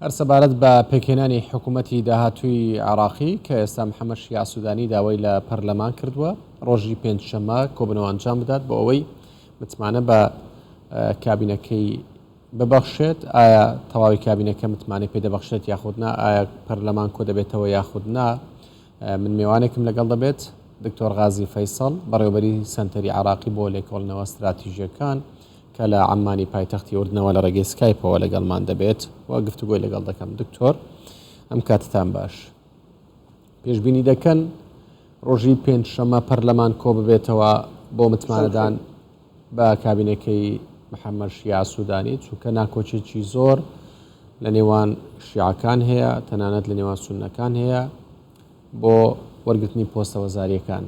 هەر سەبارەت بە پێکهێنانی حکوومەتی داهاتووی عراقی کە ئێستا محەممەد شیع سوودانی داوای لە پەرلەمان کردووە ڕۆژی پێنجشەممە کۆبنەوە ئەنجام بدات بۆ ئەوەی متمانە بە کابینەکەی ببەخشێت. ئایا تەواوی کابینەکە متمانەی پێدەبەخشێت یاخودنا، ئایا پەرلەمان کۆ دەبێتەوە یاخودنا؟ من میوانێکم لەگەڵ دەبێت دکتۆر غازی فەیسەڵ بەڕێوەبەری سەنتەری عراقی بۆ لێکۆڵنەوە استراتیژیەکان کە لە عەمانی پایتەختی ئوردنەوە لە ڕێگەی سکایپەوە لەگەڵمان دەبێت و گفتوگۆی لەگەڵ دەکەم. دکتۆر ئەم کاتتان باش. پێشبینی دەکەن ڕۆژی پێنجشەممە پەرلەمان کۆ ببێتەوە بۆ متمانەدان بە کابینەکەی محەممەد شیع سوودانی، چونکە ناکۆچێکی زۆر لە نێوان شیعەکان هەیە، تەنانەت لە نێوان سوننەکان هەیە بۆ وەرگرتنی پۆستە وەزاریەکان.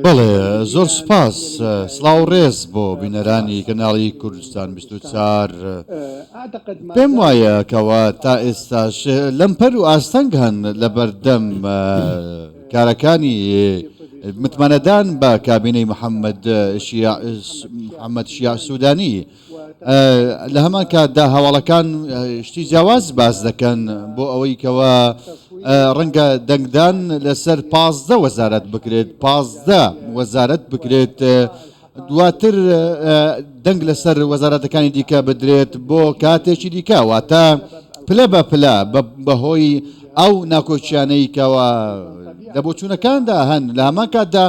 بەڵێ زۆر سپاس. سڵاو ڕێز بۆ بینەرانی کەناڵی کوردستان 24. پێم وایە کەەوە تا ئێستاش لەمپەر و ئاستەنگ هەن لە بەردەم کارەکانی متمانەدان بە کابینەی محەممەد شیع سوودانی. لە هەمان کاتدا هەواڵەکان شتی جیاواز باز دەکەن بۆ ئەوەی کەەوە ڕەنگە دەنگدان لەسەر 15 وەزارەت بکرێت، 15 وەزارەت بکرێت، دواتر دەنگ لەسەر وەزارەتەکانی دیکە بدرێت بۆ کاتێکی دیکە، واتە پلە بە پلە بەهۆی ئەو ناکۆچیانەی کەەوە لە بۆچوونەکاندا هەن. لە هەمان کاتدا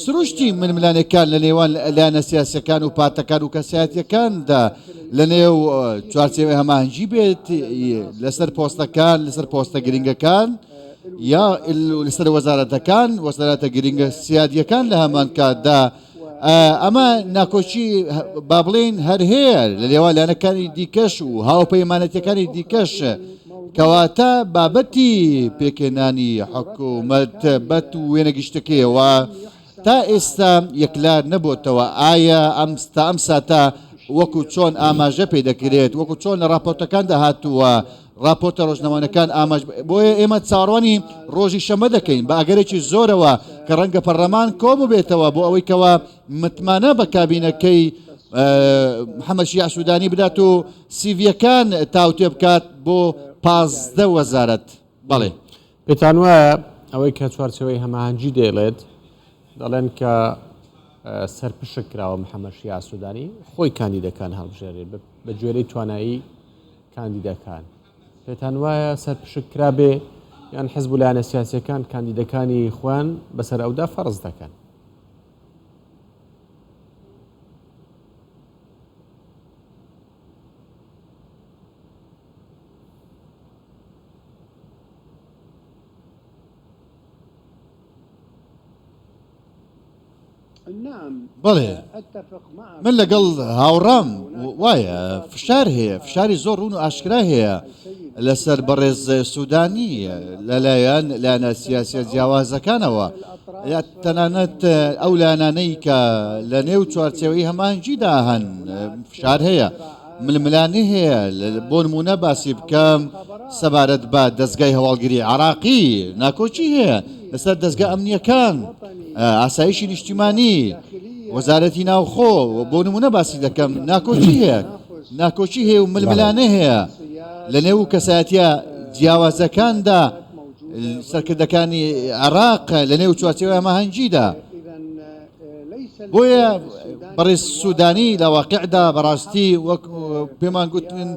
سروشتی ململانەکان لە نێوان لایەنە سیاسەکان و پارتەکان و کەسایەتیەکاندا لە نێو چوارچێوەی هەماهەنگی بێت لەسەر پۆستەکان، لەسەر پۆستە گرنگەکان یا لەسەر وەزارەتەکان، وەزارەتە گرنگە سیادیەکان. لە هەمان کاتدا ئەمە ناکۆچی با بڵێن هەر هەیە لە نێوان لایەنەکانی دیکەش و هاوپەیمانەتیەکانی دیکەش، کەواتە بابەتی پێکهێنانی حکوومەت بەت و وێنەگەشتەکەیەوە تا ئێستا یەکلار نەبووتەوە. ئایا ئەم ساتە وەکو چۆن ئاماژە پێدەکرێت، وەکو چۆن لە راپۆرتەکاندا هاتووە راپۆرتە ڕۆژنەوەنەکان ئاماژ، بۆیە ئێمە چاڕوانی ڕۆژی شەمە دەکەین بە ئەگەرێکی زۆرەوە کە ڕەنگە پەرلەمان کۆ ببێتەوە بۆ ئەوەی کەەوە متمانە بە کابینەکەی محەممەد شیع سوودانی بدات و سیڤیەکان تاوتێ بکات بۆ 15 وەزارەت. بەڵێ پێتان وایە ئەوەی کە چوارچەوەی هەماهەنگی دەڵێت، دەڵێن کە سەرپشک کراوە محەممەد شیع سوودانی خۆی کاندیدەکان هەڵبژێرێت بە گوێرەی توانایی کاندیدەکان. پێتان وایە سەرپشک کرابێ یان حزب و لایەنە سیاسیەکان کاندیدەکانی خۆیان بەسەر ئەودا فەرز دەکەن؟ بەڵێ من لەگەڵ هاوڕام وایە فشار هەیە، فشاری زۆر ڕوون و ئاشکرا هەیە لەسەر بەڕێز سوودانی لەلایەن لایەنە سیاسیە جیاوازەکانەوە، یا تەنانەت ئەو لایەنانەی کە لە نێو چوارچێوەی هەماهەنگیدا هەن فشار هەیە، ململانی هەیە. بۆ نمونە باسی بکەم سەبارەت بە دەستگای هەواڵگیری عراقی ناکۆچی هەیە لەسەر دەستگا ئەمنیەکان، ئاسایشی نیشتیمانی، وەزارەتی ناوخۆ. بۆ نمونە باسی دەکەم ناکۆچی هەیە و ململانە هەیە لە نێو کەسایەتیە جیاوازەکاندا سەرکردەکانی عراق لە نێو چوارچێوەی هەماهەنگیدا. بۆیە بەڕێز سوودانی لە واقعدا بەڕاستی وەک پێمان گوتن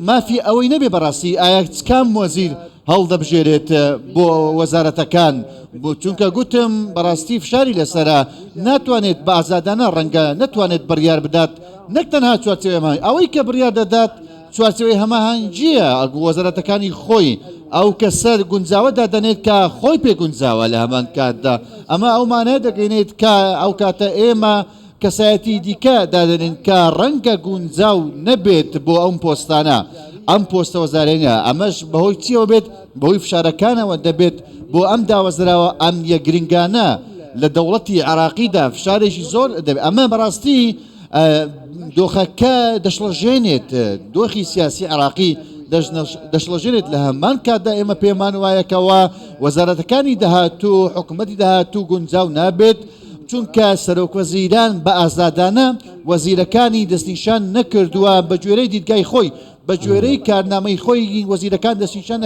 مافی ئەوەی نەبێ بەڕاستی ئایا کام وەزیر هەڵدەبژێرێت بۆ وەزارەتەکان، بۆ چونکە گوتم بەڕاستی فشاری لەسرە ناتوانێت بە ئازادانە ڕەنگە نەتوانێت بڕیار بدات، نەک تەنها چوارچێوەی هەماهەنگی، ئەوەی کە بڕیار دەدات چوارچێوەی هەماهەنگیە وەزارەتەکانی خۆی ئەو کەسە گونجاوە دادەنێت کە خۆی پێگونجاوە لە هەمان کاتدا. ئەمە ئەومانە دەگەینێت کە ئەو کاتە ئێمە کەسایەتی دیکە دادەنێن کە ڕەنگە گونجاو نەبێت بۆ ئەم پۆستانە، ئەم پۆستە وەزارێنە. ئەمەش بەهۆی چیەوە بێت؟ بەهۆی فشارەکانەوە دەبێت بۆ ئەم داوەزراوە ئەمنیە گرنگانە لە دەوڵەتی عراقیدا فشارێکی زۆر دەبێت. ئەمە بەڕاستی دۆخەکە دەشڵەژێنێت، دۆخی سیاسی عراقی دەشڵەژێنێت لە هەمان کاتدا ئێمە پێمان وایەکەوە وەزارەتەکانی داهاتوو حکوومەتی داهاتوو گونجاو نابێت چونکە سەرۆکوەزیران بە ئازادانە وەزیرەکانی دەستنیشان نەکردووە بە گوێرەی دیدگای خۆی بە گوێرەی کارنامەی خۆی وەزیرەکان دەستنیشان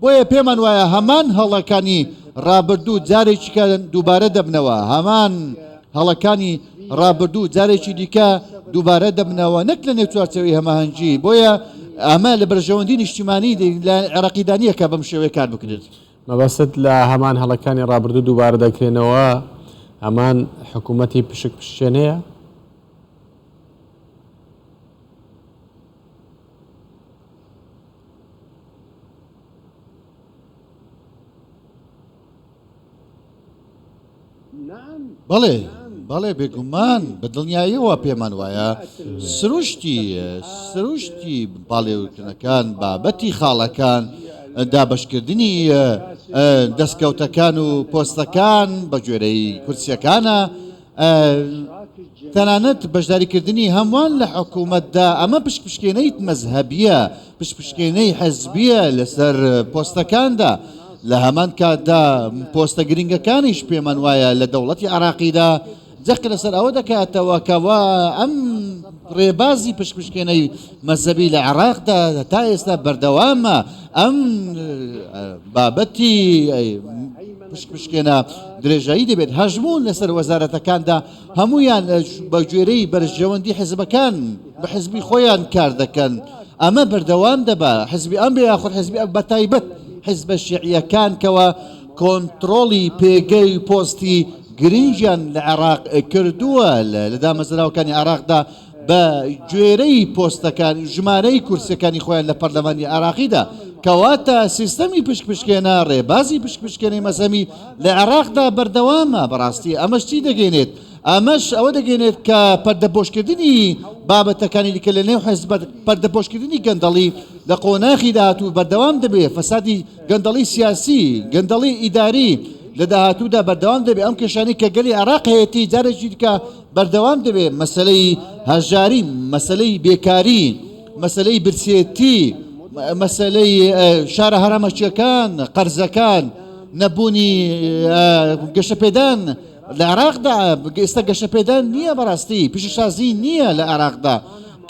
بۆیە پێمان وایە هەمان هەڵەکانی ڕابردوو جارێکی دووبارە دەبنەوە هەمان هەڵەکانی ڕابردوو جارێکی دیکە دووبارە دەبنەوە نەک لە نێو چوارچەوەی هەماهەنگی بۆیە ئەمە لە بەرژەوەندی نیشتیمانی لە عێراقیدانیەکە بەم شێوەیە کار بکرێت مەبەست لە هەمان هەڵەکانی ڕابردوو دووبارە دەکرێنەوە هەمان حکوومەتی پشک پشتێنەیە بەڵێ بەڵێ بێگومان بە دڵنیاییەوە پێمان وایە سروشتی باڵێوکردنەکان بابەتی خاڵەکان دابەشکردنی دەستکەوتەکان و پۆستەکان بە گوێرەی کورسیەکانە تەنانەت بەشداریکردنی هەمووان لە حکوومەتدا ئەمە پشکپشکێنەی مەزهەبیە پشکپشکێنەی حەزبیە لەسەر پۆستەکاندا لە هەمان کاتدا پۆستە گرنگەکانیش پێمان وایە لە دەوڵەتی عراقیدا جەق لەسەر ئەوە دەکاتەوە کەوا ئەم ڕێبازی پشکپشکێنەی مەزهەبی لە عێراقدا تا ئێستا بەردەوامە ئەم بابەتی پشکپشکێنە درێژایی دەبێت هەژمون لەسەر وەزارەتەکاندا هەمویان بە گوێرەی بەرژەوەندی حزبەکان بە حزبی خۆیان کار دەکەن ئەمە بەردەوام دەبە حزبی ئەم بێ یاخود حزبی بە تایبەت حزبە شیعیەکان کەوە کۆنتڕۆڵی پێگەی پۆستی گرنجیان لە عێراق کردووە لە دامەزراوەکانی عێراقدا بە گوێرەی پۆستەکان ژمارەی کورسەکانی خۆیان لە پەرلەمانی عێراقیدا کەواتە سیستەمی پشکپشکێنە ڕێبازی پشکپشکێنەی مەزەمی لە عێراقدا بەردەوامە بەڕاستی ئەمەش چی دەگەێنێت ئەمەش ئەوە دەگەێنێت کە پەردەپۆشکردنی بابەتەکانی دیکە لە نێو حزب پەردەپۆشکردنی گەندەڵی لە قۆناغی داهاتوو بەردەوام دەبێت فەسادی گەندەڵی سیاسی گەندەڵی ئیداری لە داهاتوودا بەردەوام دەبێت ئەم کێشانی کە گەلی عێراق هەیەتی جارێکی دیکە بەردەوام دەبێت مەسەلەی هەژاری مەسەلەی بێکاری مەسەلەی برسێتی مەسەلەی شارە هەرامەچیەکان قەرزەکان نەبوونی گەشەپێدان لە عێراقدا ئێستا گەشەپێدان نییە بەڕاستی پیشەسازی نییە لە عێراقدا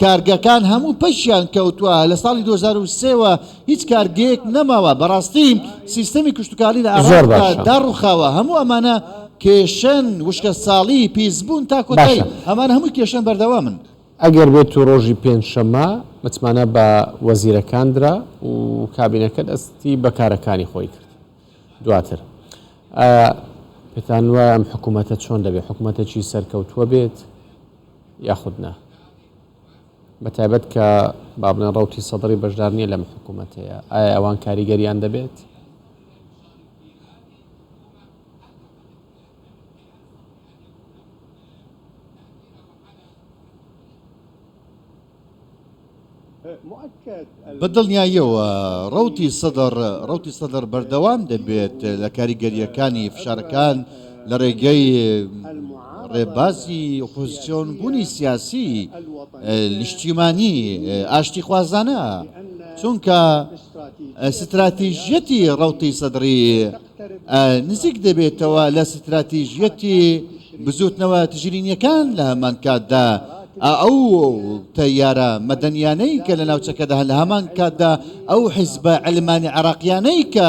کارگەکان هەموو پەشیان کەوتووە لە ساڵی 2023ەوە هیچ کارگەیەک نەماوە بەڕاستی سیستەمی کشتتوکاری لە عێراقدا داڕوخاوە هەموو ئەمانە کێشەن وشکە ساڵی پیسبوون تا کۆتایی ئەمان هەموو کێشەن بەردەوامن ئەگەر بێت و ڕۆژی پێنجشەممە متمانە بە وەزیرەکاندرا و کابینەکە دەستی بەکارەکانی خۆی کرد دواتر پێتان وایە ئەم حکوومەتە چۆن دەبێت حکوومەتێکی سەرکەوتووە بێت یاخود نا بەتایبەت کە با بڵێن ڕەوتی سەدەڕی بەشدار نییە لەم حکوومەتەیە ئایا ئەوان کاریگەریان دەبێت بەدڵنیاییەوە ڕەوتی سەدەر بەردەوام دەبێت لە کاریگەریەکانی فشارەکان لە ڕێگەی ڕێبازی ئۆپۆزیسیۆن بوونی سیاسی نیشتیمانی ئاشتی خوازانە چونکە ستراتیژیەتی ڕەوتی سەدری نزیک دەبێتەوە لە ستراتیژیەتی بزوتنەوە تژرینیەکان لە هەمان کاتدا ئەو تەیارە مەدەنیانەی کە لە ناوچەکەدا لە هەمان کاتدا ئەو حیزبە ئەلمانی عێراقیانەی کە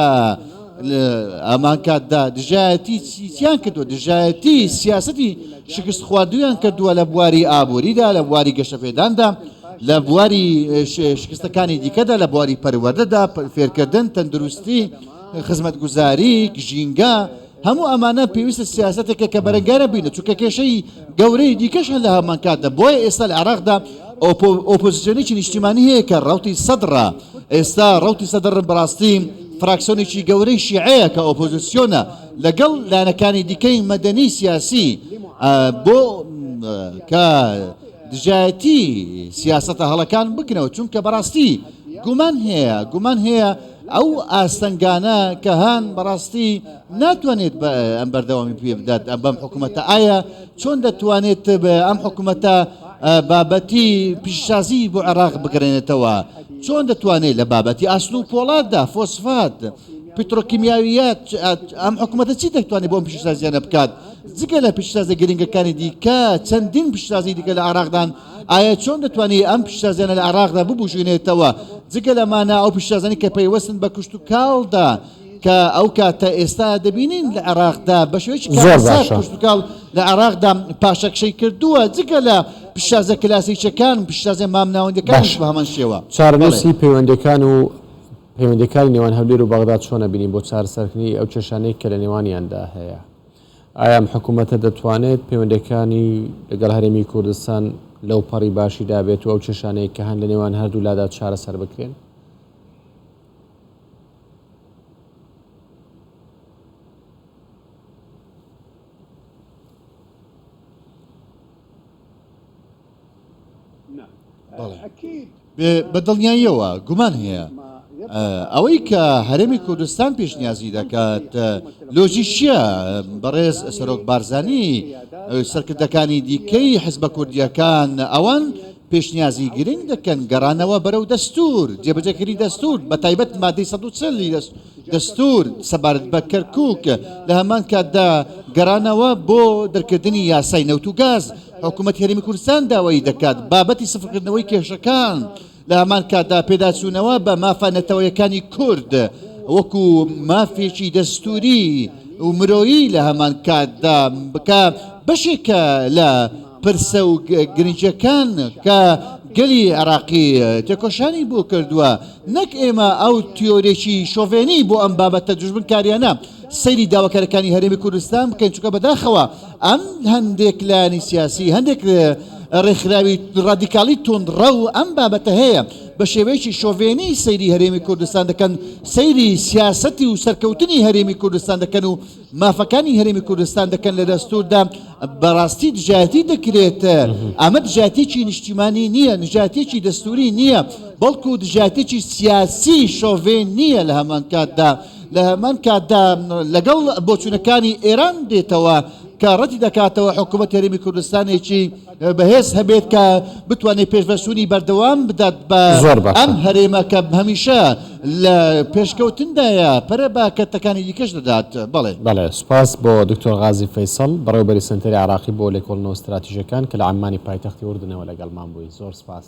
ئەمان کاتدا دژایەتی چیان کردووە دژایەتی سیاسەتی شکست خواردویان کردووە لە بواری ئابووریدا لە بواری گەشەپێداندا لە بواری شکستەکانی دیکەدا لە بواری پەروەردەدا فێرکردن تەندروستی خزمەتگوزاری ژینگە هەموو ئەمانە پێویستە سیاسەتێکە کە بەرەگارە بینە چونکە کێشەی گەورەی دیکەش هەن لە هەمان کاتدا بۆیە ئێستا لە عێراقدا ئۆپۆزیسیۆنێکی نیشتیمانی هەیە کە ڕەوتی سەدرە ئێستا ڕەوتی سەدر بەڕاستی فراکسیۆنێکی گەورەی شیعەیە کە ئۆپۆزیسیۆنە لەگەڵ لانەکانی دیکەی مەدەنی سیاسی بۆ کە دژایەتی سیاسەتە هەڵەکان بکنەوە چونکە بەڕاستی گومان هەیە ئەو ئاستەنگانە کە هەن بەڕاستی ناتوانێت بە ئەم بەردەوامی پێ بدات بەم حکوومەتە ئایا چۆن دەتوانێت بە ئەم حکوومەتە بابەتی پیشسازی بۆ عێراق بگرێنێتەوە چۆن دەتوانێت لە بابەتی ئاسن و پۆڵاتدا فۆسفات پیترۆکیمیاویات ئەم حکوومەتە چی دەتوانێت بۆ پیشسازیانە بکات جگە لە پیشسازە گرنگەکانی دیکە چەندین پیشسازی دیکە لە عێراقدان ئایا چۆن دەتوانێت ئەم پیشسازیانە لە عێراقدا ببوژێنێتەوە جگە لەمانە ئەو پیشسازانی کە پەیوەستن بە کوشت و کاڵدا کە ئەو کاتە ئێستا دەبینین لە عێراقدا بە شێوەیەکی کوشت و کاڵ لە عێراقدا پاشەکشەی کردووە جگە لە پیشسازە کلاسیکیەکان پیشسازە مامناوەندەکانش بە هەمان شێوە چارەنووسی پەیوەندەکان و پەیوەندەکانی نێوان هەولێر و بەغداد چۆنە بینین بۆ چارەسەرکردنی ئەو کێشانەی کە لە نێوانیاندا هەیە ئایا ئەم حکوومەتە دەتوانێت پەیوەندەکانی لەگەڵ هەرێمی کوردستان لەو پەڕی باشیدا بێت و ئەو کێشانەیە کە هەن لە نێوان هەردوو لادا چارەسەر بکرێن؟ بە دڵنیاییەوە گومان هەیە ئەوەی کە هەرێمی کوردستان پێشنیازی دەکات لۆژیشیە بەڕێز سەرۆک بارزانی سەرکردەکانی دیکەی حزبە کوردیەکان ئەوان پێشنیازی گرنگ دەکەن گەڕانەوە بەرەو دەستور جێبەجێکردنی دەستور بە تایبەت مادەی 140 دەستور سەبارەت بە کەرکووک لە هەمان کاتدا گەڕانەوە بۆ دەرکردنی یاسای نەوت و گاز حکوومەت هەرێمی کوردستان داوای دەکات بابەتی سفرکردنەوەی کێشەکان لە هەمان کاتدا پێداچوونەوە بە مافانەتەوەیەکانی کورد وەکو مافێکی دەستوری و مرۆیی لە هەمان کاتدا بکە بەشێکە لە پرسە و گرنجەکان کە گەلی عێراقی تێکۆشانی بۆ کردووە نەک ئێمە ئەو تیۆرێکی شۆڤێنی بۆ ئەم بابەتە دژمنکاریانە سەیری داواکارەکانی هەرێمی کوردستان بکەین چونکە بەداخەوە ئەم هەندێک لایەنی سیاسی هەندێک ڕێکخراوی ڕادیکالی تونڕە و ئەم بابەتە هەیە بە شێوەیەکی شۆڤێنی سەیری هەرێمی کوردستان دەکەن سەیری سیاسەتی و سەرکەوتنی هەرێمی کوردستان دەکەن و مافەکانی هەرێمی کوردستان دەکەن لە دەستوردا بەڕاستی دژایەتی دەکرێت ئەمە دژایەتێکی نیشتیمانی نییە نژایەتێکی دەستوری نییە بەڵکو دژایەتێکی سیاسی شۆڤێن نییە لە هەمان کاتدا لە هەمان کاتدا لەگەڵ بۆچوونەکانی ئێران دێتەوە کە ڕەتی دەکاتەوە حکوومەت هەرێمی کوردستانێکی بەهێز هەبێت کە بتوانێت پێشبەسوونی بەردەوام بدات بە ئەم هەرێمە کە هەمیشە لە پێشکەوتندایە پەرە بە کەتەکانی دیکەش دەدات بەڵێ سوپاس بۆ دکتۆر غازی فەیسەڵ بەڕێوەبەری سنتەری عێراقی بۆ لێکۆڵینەوە استراتیژیەکان کە لە عەمانی پایتەختی ئوردنەوە لەگەڵمان بووی زۆر سوپاس